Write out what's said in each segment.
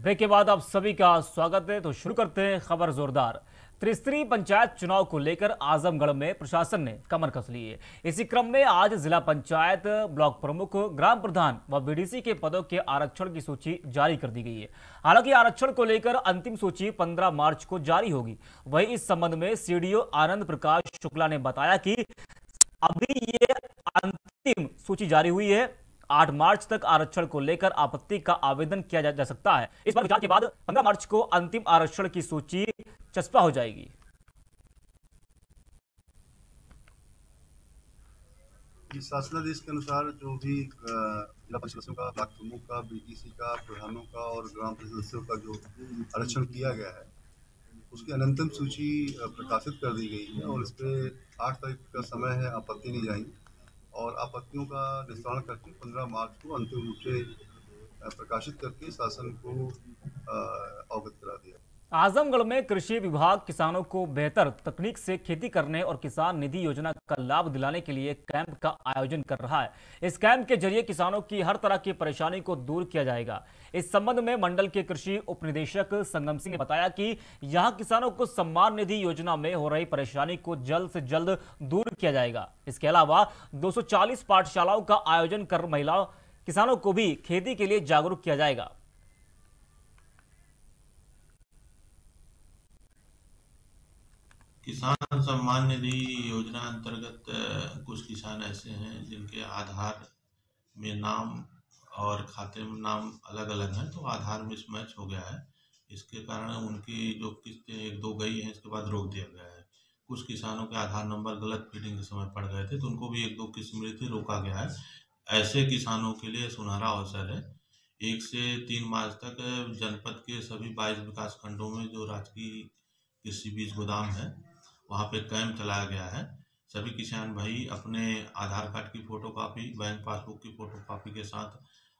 Break के बाद आप सभी का स्वागत है। तो शुरू करते हैं खबर जोरदार। त्रिस्तरीय पंचायत चुनाव को लेकर आजमगढ़ में प्रशासन ने कमर कस ली है। इसी क्रम में आज जिला पंचायत, ब्लॉक प्रमुख, ग्राम प्रधान व बीडीसी के पदों के आरक्षण की सूची जारी कर दी गई है। हालांकि आरक्षण को लेकर अंतिम सूची 15 मार्च को जारी होगी। वहीं इस संबंध में सीडीओ आनंद प्रकाश शुक्ला ने बताया कि अभी ये अंतिम सूची जारी हुई है। 8 मार्च तक आरक्षण को लेकर आपत्ति का आवेदन किया जा सकता है। इस पर विचार के बाद 15 मार्च को अंतिम आरक्षण की सूची चस्पा हो जाएगी। शासनादेश के अनुसार जो भी जिला परिषद सदस्यों का, ब्लॉक प्रमुख का, बीडीसी का, प्रधानों का और ग्राम परिषद सदस्यों का जो आरक्षण किया गया है उसकी अनंतम सूची प्रकाशित कर दी गई है और इस पर 8 तारीख का समय है आपत्ति नहीं जाएंगी और आपत्तियों का निस्तारण करके 15 मार्च को अंतिम रूप से प्रकाशित करके शासन को अवगत करा दिया। आजमगढ़ में कृषि विभाग किसानों को बेहतर तकनीक से खेती करने और किसान निधि योजना का लाभ दिलाने के लिए कैंप का आयोजन कर रहा है। इस कैंप के जरिए किसानों की हर तरह की परेशानी को दूर किया जाएगा। इस संबंध में मंडल के कृषि उप निदेशक संगम सिंह ने बताया कि यहां किसानों को सम्मान निधि योजना में हो रही परेशानी को जल्द से जल्द दूर किया जाएगा। इसके अलावा 240 पाठशालाओं का आयोजन कर महिलाओं किसानों को भी खेती के लिए जागरूक किया जाएगा। किसान सम्मान निधि योजना अंतर्गत कुछ किसान ऐसे हैं जिनके आधार में नाम और खाते में नाम अलग अलग हैं, तो आधार मिसमैच हो गया है। इसके कारण उनकी जो किस्तें 1-2 गई हैं, इसके बाद रोक दिया गया है। कुछ किसानों के आधार नंबर गलत फीडिंग के समय पड़ गए थे, तो उनको भी 1-2 किस्त मिली थी, रोका गया है। ऐसे किसानों के लिए सुनहरा अवसर है। 1 से 3 मार्च तक जनपद के सभी 22 विकास खंडों में जो राजकीय कृषि बीज गोदाम है वहाँ पे कैंप चलाया गया है। सभी किसान भाई अपने आधार कार्ड की फोटोकॉपी, बैंक पासबुक की फोटोकॉपी के साथ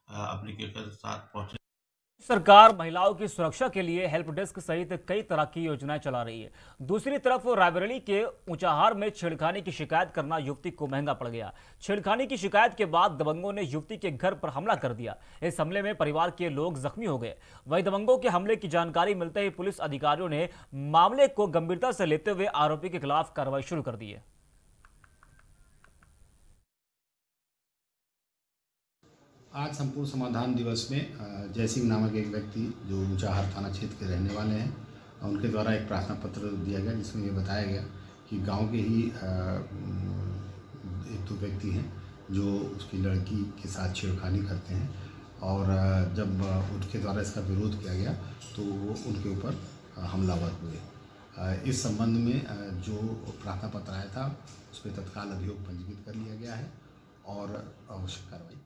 एप्लीकेशन के साथ पहुंचे। सरकार महिलाओं की सुरक्षा के लिए हेल्प डेस्क सहित कई तरह की योजनाएं चला रही है। दूसरी तरफ रायबरेली के ऊंचाहार में छेड़खानी की शिकायत करना युवती को महंगा पड़ गया। छेड़खानी की शिकायत के बाद दबंगों ने युवती के घर पर हमला कर दिया। इस हमले में परिवार के लोग जख्मी हो गए। वहीं दबंगों के हमले की जानकारी मिलते ही पुलिस अधिकारियों ने मामले को गंभीरता से लेते हुए आरोपी के खिलाफ कार्रवाई शुरू कर दी है। आज संपूर्ण समाधान दिवस में जय सिंह नामक एक व्यक्ति जो ऊंचाहार थाना क्षेत्र के रहने वाले हैं, उनके द्वारा एक प्रार्थना पत्र दिया गया जिसमें ये बताया गया कि गांव के ही 1-2 व्यक्ति हैं जो उसकी लड़की के साथ छेड़खानी करते हैं और जब उनके द्वारा इसका विरोध किया गया तो वो उनके ऊपर हमलावर हुए। इस संबंध में जो प्रार्थना पत्र आया था उस पर तत्काल अभियोग पंजीकृत कर लिया गया है और आवश्यक कार्रवाई की।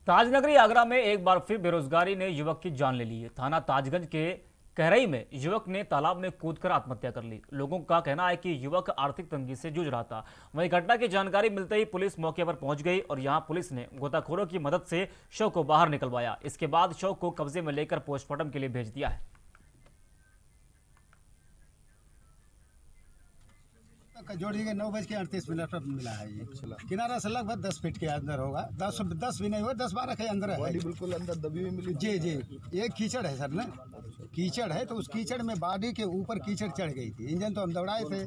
ताजनगरी आगरा में एक बार फिर बेरोजगारी ने युवक की जान ले ली है। थाना ताजगंज के कहरई में युवक ने तालाब में कूदकर आत्महत्या कर ली। लोगों का कहना है कि युवक आर्थिक तंगी से जूझ रहा था। वहीं घटना की जानकारी मिलते ही पुलिस मौके पर पहुंच गई और यहां पुलिस ने गोताखोरों की मदद से शव को बाहर निकलवाया। इसके बाद शव को कब्जे में लेकर पोस्टमार्टम के लिए भेज दिया है। जोड़ी के 9:38 पर मिला है। ये किनारा से लगभग 10 फीट के अंदर होगा। 10 भी नहीं हुआ, 10-12 के अंदर है। बिल्कुल अंदर दबी हुई मिली। जी ये कीचड़ है सर ना, कीचड़ है तो उस कीचड़ में बॉडी के ऊपर कीचड़ चढ़ गई थी। इंजन तो हम दौड़ाए थे,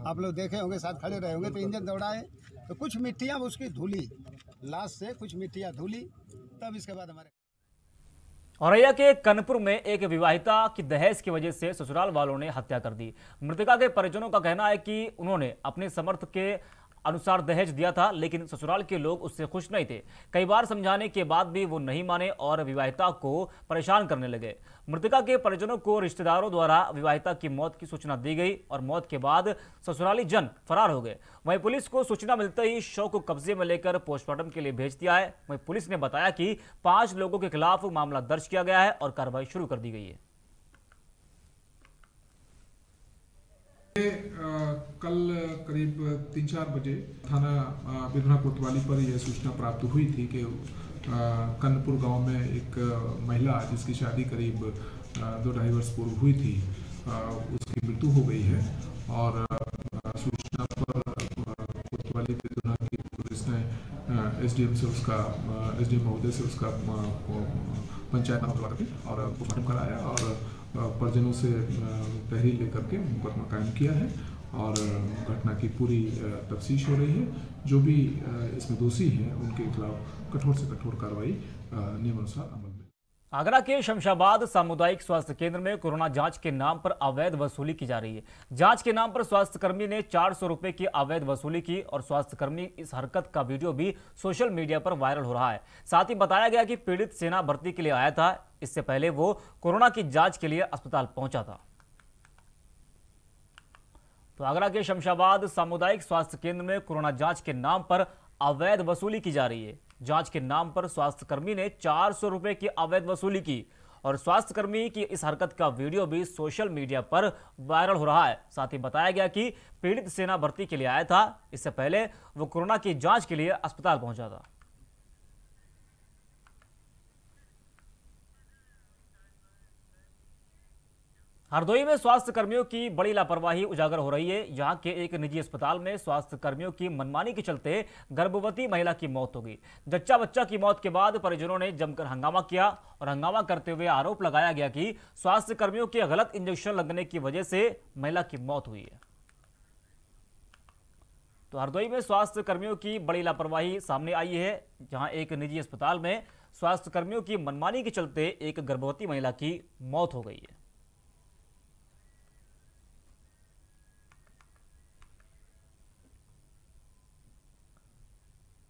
आप लोग देखे होंगे, साथ खड़े रहे होंगे, तो इंजन दौड़ाए तो कुछ मिट्टियाँ उसकी धुली, लाश से कुछ मिट्टियाँ धुली, तब इसके बाद हमारे औरैया के कनपुर में एक विवाहिता की दहेज की वजह से ससुराल वालों ने हत्या कर दी। मृतका के परिजनों का कहना है कि उन्होंने अपने समर्थ के अनुसार दहेज दिया था, लेकिन ससुराल के लोग उससे खुश नहीं थे। कई बार समझाने के बाद भी वो नहीं माने और विवाहिता को परेशान करने लगे। मृतका के परिजनों को रिश्तेदारों द्वारा विवाहिता की मौत की सूचना दी गई और मौत के बाद ससुराली जन फरार हो गए। वहीं पुलिस को सूचना मिलते ही शव को कब्जे में लेकर पोस्टमार्टम के लिए भेज दिया है। वहीं पुलिस ने बताया कि 5 लोगों के खिलाफ मामला दर्ज किया गया है और कार्रवाई शुरू कर दी गई है। कल करीब 3-4 बजे थाना बिधना कोतवाली पर यह सूचना प्राप्त हुई थी कि कनपुर गांव में एक महिला जिसकी शादी करीब 2-2.5 वर्ष पूर्व हुई थी, उसकी मृत्यु हो गई है। और सूचना पर कोतवाली बिधना की पुलिस ने एसडीएम महोदय से उसका पंचायत नाम करके और पोस्टमार्टम कराया और परिजनों से तहरीर लेकर के मुकदमा कायम किया है और घटना की पूरी तफ्तीश हो रही है। जो भी इसमें दोषी हैं उनके खिलाफ कठोर से कठोर कार्रवाई नियमानुसार अमल में। आगरा के शमशाबाद सामुदायिक स्वास्थ्य केंद्र में कोरोना जांच के नाम पर अवैध वसूली की जा रही है। जांच के नाम पर स्वास्थ्यकर्मी ने 400 रुपए की अवैध वसूली की और स्वास्थ्यकर्मी इस हरकत का वीडियो भी सोशल मीडिया पर वायरल हो रहा है। साथ ही बताया गया कि पीड़ित सेना भर्ती के लिए आया था। इससे पहले वो कोरोना की जांच के लिए अस्पताल पहुंचा था। तो आगरा के शमशाबाद सामुदायिक स्वास्थ्य केंद्र में कोरोना जांच के नाम पर अवैध वसूली की जा रही है। जांच के नाम पर स्वास्थ्यकर्मी ने 400 रुपए की अवैध वसूली की और स्वास्थ्यकर्मी की इस हरकत का वीडियो भी सोशल मीडिया पर वायरल हो रहा है। साथ ही बताया गया कि पीड़ित सेना भर्ती के लिए आया था। इससे पहले वो कोरोना की जांच के लिए अस्पताल पहुंचा था। हरदोई में स्वास्थ्य कर्मियों की बड़ी लापरवाही उजागर हो रही है। यहां के एक निजी अस्पताल में स्वास्थ्य कर्मियों की मनमानी के चलते गर्भवती महिला की मौत हो गई। जच्चा बच्चा की मौत के बाद परिजनों ने जमकर हंगामा किया और हंगामा करते हुए आरोप लगाया गया कि स्वास्थ्य कर्मियों के गलत इंजेक्शन लगने की वजह से महिला की मौत हुई है। तो हरदोई में स्वास्थ्य कर्मियों की बड़ी लापरवाही सामने आई है, जहां एक निजी अस्पताल में स्वास्थ्य कर्मियों की मनमानी के चलते एक गर्भवती महिला की मौत हो गई है।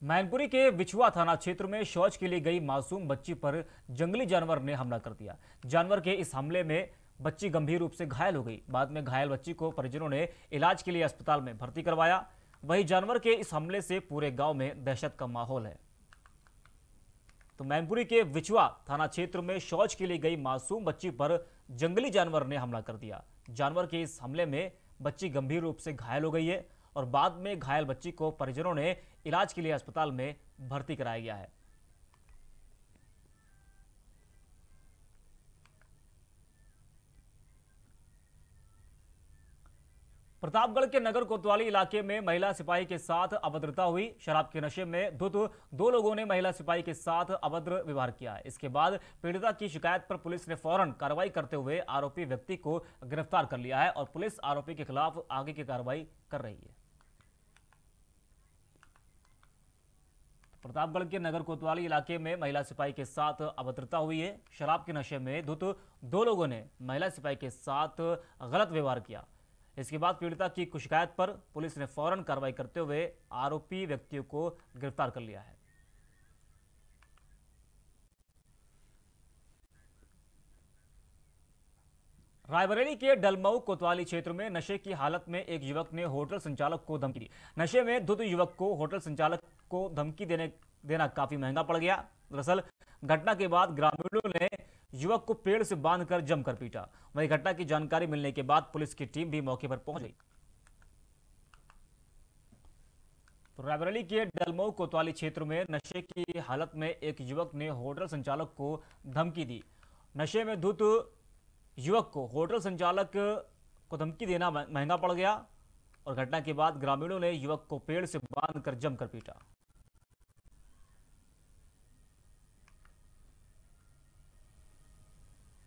मैनपुरी के बिछुआ थाना क्षेत्र में शौच के लिए गई मासूम बच्ची पर जंगली जानवर ने हमला कर दिया। जानवर के इस हमले में बच्ची गंभीर रूप से घायल हो गई। बाद में घायल बच्ची को परिजनों ने इलाज के लिए अस्पताल में भर्ती करवाया। वहीं जानवर के इस हमले से पूरे गांव में दहशत का माहौल है। तो मैनपुरी के बिछुआ थाना क्षेत्र में शौच के लिए गई मासूम बच्ची पर जंगली जानवर ने हमला कर दिया। जानवर के इस हमले में बच्ची गंभीर रूप से घायल हो गई है और बाद में घायल बच्ची को परिजनों ने इलाज के लिए अस्पताल में भर्ती कराया गया है। प्रतापगढ़ के नगर कोतवाली इलाके में महिला सिपाही के साथ अभद्रता हुई। शराब के नशे में धुत दो लोगों ने महिला सिपाही के साथ अभद्र व्यवहार किया। इसके बाद पीड़िता की शिकायत पर पुलिस ने फौरन कार्रवाई करते हुए आरोपी व्यक्ति को गिरफ्तार कर लिया है और पुलिस आरोपी के खिलाफ आगे की कार्रवाई कर रही है। प्रतापगढ़ के नगर कोतवाली इलाके में महिला सिपाही के साथ अभद्रता हुई है। शराब के नशे में धुत दो लोगों ने महिला सिपाही के साथ गलत व्यवहार किया। इसके बाद पीड़िता की शिकायत पर पुलिस ने फौरन कार्रवाई करते हुए आरोपी व्यक्तियों को गिरफ्तार कर लिया है। रायबरेली के डलमऊ कोतवाली क्षेत्र में नशे की हालत में एक युवक ने होटल संचालक को धमकी दी। नशे में धुत युवक को होटल संचालक को धमकी देना काफी महंगा पड़ गया। दरअसल घटना के बाद ग्रामीणों ने युवक को पेड़ से बांधकर जमकर पीटा। वहीं घटना की जानकारी मिलने के बाद पुलिस की टीम भी मौके पर पहुंच गई। तो रायबरेली के डलमऊ कोतवाली क्षेत्र में नशे की हालत में एक युवक ने होटल संचालक को धमकी दी। नशे में धुत युवक को होटल संचालक को धमकी देना महंगा पड़ गया और घटना के बाद ग्रामीणों ने युवक को पेड़ से बांधकर जमकर पीटा।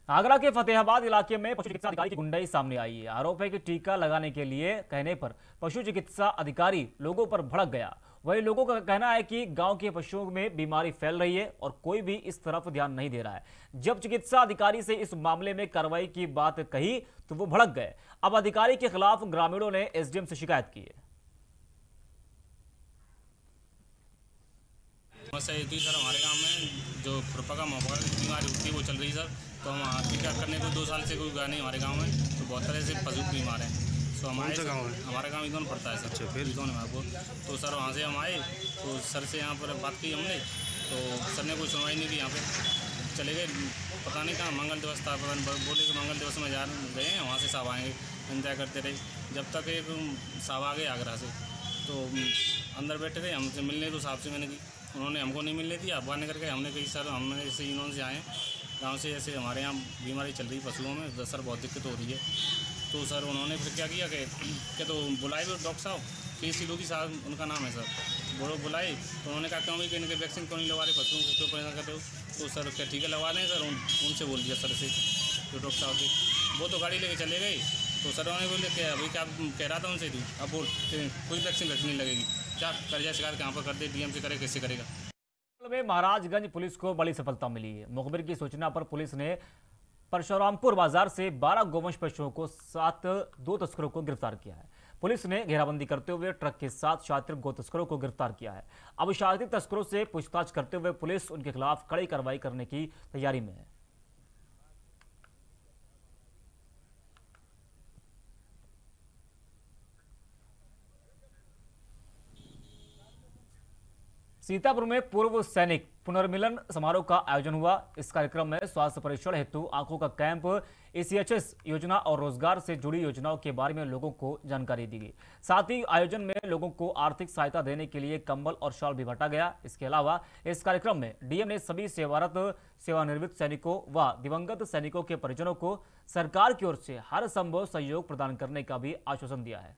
आगरा के फतेहाबाद इलाके में पशु चिकित्सा अधिकारी की गुंडाई सामने आई है। आरोप है कि टीका लगाने के लिए कहने पर पशु चिकित्सा अधिकारी लोगों पर भड़क गया। वहीं लोगों का कहना है कि गांव के पशुओं में बीमारी फैल रही है और कोई भी इस तरफ ध्यान नहीं दे रहा है। जब चिकित्सा अधिकारी से इस मामले में कार्रवाई की बात कही तो वो भड़क गए। अब अधिकारी के खिलाफ ग्रामीणों ने एसडीएम से शिकायत की है। समस्या ये थी सर, हमारे गांव में जो खुरपा का मौका की बीमारी होती है वो चल रही सर। तो हम टीका करने को 2 साल से कोई गया नहीं हमारे गांव में। तो बहुत तरह से पशु बीमार हैं। तो हमारे गाँव है, हमारा गांव इधर पड़ता है सर। फिर इधर हमारे को तो सर वहाँ से हम आए तो सर से यहाँ पर बात की हमने, तो सर ने कोई सुनवाई नहीं की। यहाँ पे चले गए, पता नहीं कहाँ मंगल दिवस था, बोले कि मंगल दिवस में जा रहे हैं, वहाँ से साहब आएंगे। इंतजार करते रहे जब तक एक साहब आ गए आगरा से। तो अंदर बैठे थे, हमसे मिलने तो साहब से मैंने की, उन्होंने हमको नहीं मिलने दिया। बाहर करके हमने कही सर हमने ऐसे इन्होंने से आए गांव से, ऐसे हमारे यहाँ बीमारी चल रही पशुओं में, सर बहुत दिक्कत हो रही है। तो सर उन्होंने फिर क्या किया कि तो बुलाए भी डॉक्टर साहब, KC की साहब उनका नाम है सर। वो लोग बुलाए तो उन्होंने कहा क्यों भाई कि इनके वैक्सीन क्यों नहीं लगवा रहे, पशुओं को क्यों परेशान करते हो। तो सर क्या ठीक है लगवा लें सर। उनसे बोल दिया सर से जो डॉक्टर साहब थे, वो तो गाड़ी लेके चले गए। तो सर उन्होंने बोले क्या अभी क्या कह रहा था उनसे, तू अब बोल कोई वैक्सीन नहीं लगेगी, क्या कर्जा शिकार कहाँ पर कर दे, DMC करे कैसे करेगा। में महाराजगंज पुलिस को बड़ी सफलता मिली है। मुखबिर की सूचना पर पुलिस ने परशुरामपुर बाजार से 12 गोवंश पशुओं को साथ 2 तस्करों को गिरफ्तार किया है। पुलिस ने घेराबंदी करते हुए ट्रक के साथ शातिर गो तस्करों को गिरफ्तार किया है। अब शातिर तस्करों से पूछताछ करते हुए पुलिस उनके खिलाफ कड़ी कार्रवाई करने की तैयारी में है। सीतापुर में पूर्व सैनिक पुनर्मिलन समारोह का आयोजन हुआ। इस कार्यक्रम में स्वास्थ्य परीक्षण हेतु आंखों का कैंप, ACHS योजना और रोजगार से जुड़ी योजनाओं के बारे में लोगों को जानकारी दी गई। साथ ही आयोजन में लोगों को आर्थिक सहायता देने के लिए कंबल और शॉल भी बांटा गया। इसके अलावा इस कार्यक्रम में DM ने सभी सेवारत सेवानिवृत्त सैनिकों व दिवंगत सैनिकों के परिजनों को सरकार की ओर से हर संभव सहयोग प्रदान करने का भी आश्वासन दिया है।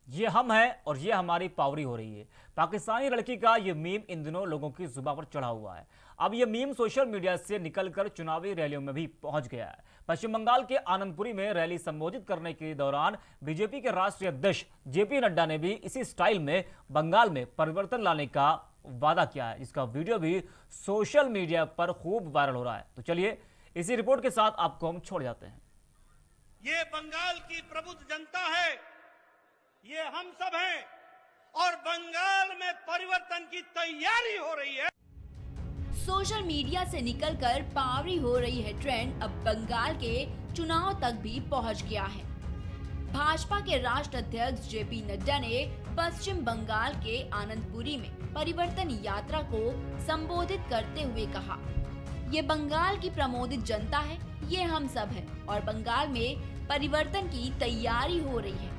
ये हम हैं और ये हमारी पावरी हो रही है। पाकिस्तानी लड़की का ये मीम इन दिनों लोगों की जुबान पर चढ़ा हुआ है। अब ये मीम सोशल मीडिया से निकलकर चुनावी रैलियों में भी पहुंच गया है। पश्चिम बंगाल के आनंदपुरी में रैली संबोधित करने के दौरान बीजेपी के राष्ट्रीय अध्यक्ष JP नड्डा ने भी इसी स्टाइल में बंगाल में परिवर्तन लाने का वादा किया है, जिसका वीडियो भी सोशल मीडिया पर खूब वायरल हो रहा है। तो चलिए इसी रिपोर्ट के साथ आपको हम छोड़ जाते हैं। ये बंगाल की प्रबुद्ध जनता है, ये हम सब हैं और बंगाल में परिवर्तन की तैयारी हो रही है। सोशल मीडिया से निकलकर पावरी हो रही है ट्रेंड अब बंगाल के चुनाव तक भी पहुंच गया है। भाजपा के राष्ट्रीय अध्यक्ष JP नड्डा ने पश्चिम बंगाल के आनंदपुरी में परिवर्तन यात्रा को संबोधित करते हुए कहा, ये बंगाल की प्रमोदित जनता है, ये हम सब है और बंगाल में परिवर्तन की तैयारी हो रही है।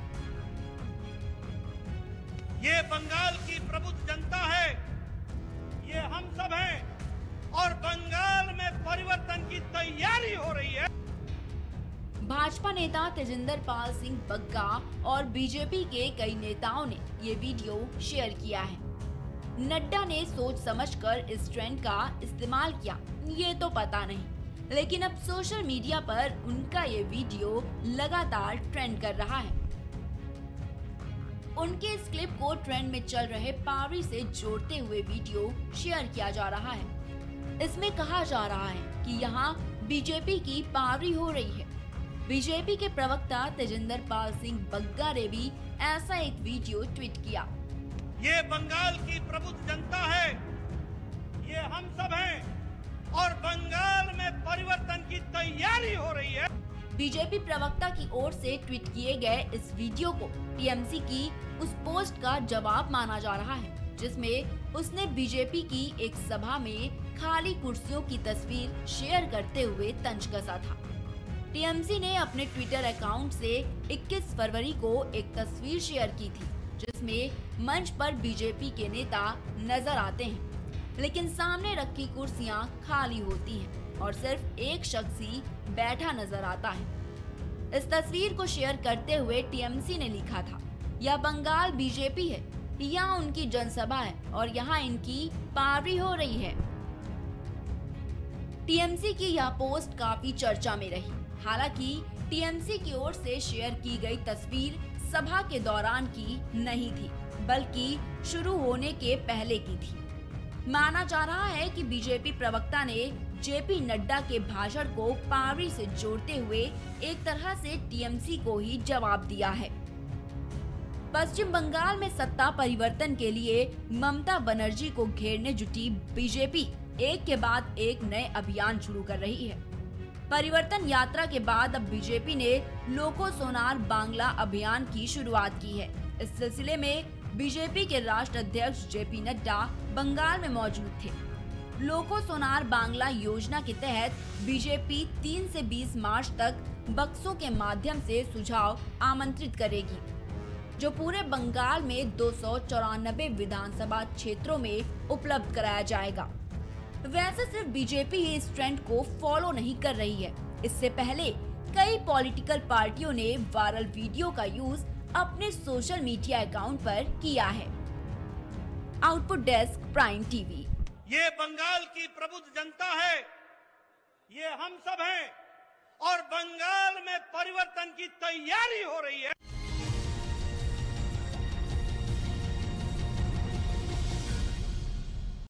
ये बंगाल की प्रबुद्ध जनता है, ये हम सब हैं और बंगाल में परिवर्तन की तैयारी हो रही है। भाजपा नेता तेजिंदर पाल सिंह बग्गा और बीजेपी के कई नेताओं ने ये वीडियो शेयर किया है। नड्डा ने सोच समझकर इस ट्रेंड का इस्तेमाल किया, ये तो पता नहीं, लेकिन अब सोशल मीडिया पर उनका ये वीडियो लगातार ट्रेंड कर रहा है। उनके इस क्लिप को ट्रेंड में चल रहे पावरी से जोड़ते हुए वीडियो शेयर किया जा रहा है। इसमें कहा जा रहा है कि यहाँ बीजेपी की पावरी हो रही है। बीजेपी के प्रवक्ता तेजिंदर पाल सिंह बग्गा ने भी ऐसा एक वीडियो ट्वीट किया। ये बंगाल की प्रबुद्ध जनता है, ये हम सब हैं और बंगाल में परिवर्तन की तैयारी हो रही है। बीजेपी प्रवक्ता की ओर से ट्वीट किए गए इस वीडियो को TMC की उस पोस्ट का जवाब माना जा रहा है, जिसमें उसने बीजेपी की एक सभा में खाली कुर्सियों की तस्वीर शेयर करते हुए तंज कसा था। TMC ने अपने ट्विटर अकाउंट से 21 फरवरी को एक तस्वीर शेयर की थी, जिसमें मंच पर बीजेपी के नेता नजर आते हैं, लेकिन सामने रखी कुर्सियां खाली होती हैं और सिर्फ एक शख्स ही बैठा नजर आता है। इस तस्वीर को शेयर करते हुए TMC ने लिखा था, यह बंगाल बीजेपी है, यहाँ उनकी जनसभा है और यहाँ इनकी पावरी हो रही है। TMC की यह पोस्ट काफी चर्चा में रही। हालांकि TMC की ओर से शेयर की गई तस्वीर सभा के दौरान की नहीं थी, बल्कि शुरू होने के पहले की थी। माना जा रहा है कि बीजेपी प्रवक्ता ने JP नड्डा के भाषण को पावरी से जोड़ते हुए एक तरह से TMC को ही जवाब दिया है। पश्चिम बंगाल में सत्ता परिवर्तन के लिए ममता बनर्जी को घेरने जुटी बीजेपी एक के बाद एक नए अभियान शुरू कर रही है। परिवर्तन यात्रा के बाद अब बीजेपी ने लोको सोनार बांग्ला अभियान की शुरुआत की है। इस सिलसिले में बीजेपी के राष्ट्रीय अध्यक्ष JP नड्डा बंगाल में मौजूद थे। लोको सोनार बांग्ला योजना के तहत बीजेपी 3 से 20 मार्च तक बक्सों के माध्यम से सुझाव आमंत्रित करेगी। जो पूरे बंगाल में 294 विधानसभा क्षेत्रों में उपलब्ध कराया जाएगा। वैसे सिर्फ बीजेपी ही इस ट्रेंड को फॉलो नहीं कर रही है। इससे पहले कई पॉलिटिकल पार्टियों ने वायरल वीडियो का यूज अपने सोशल मीडिया अकाउंट पर किया है। Output desk, prime TV. ये बंगाल की प्रबुद्ध जनता है, ये हम सब हैं और बंगाल में परिवर्तन की तैयारी हो रही है।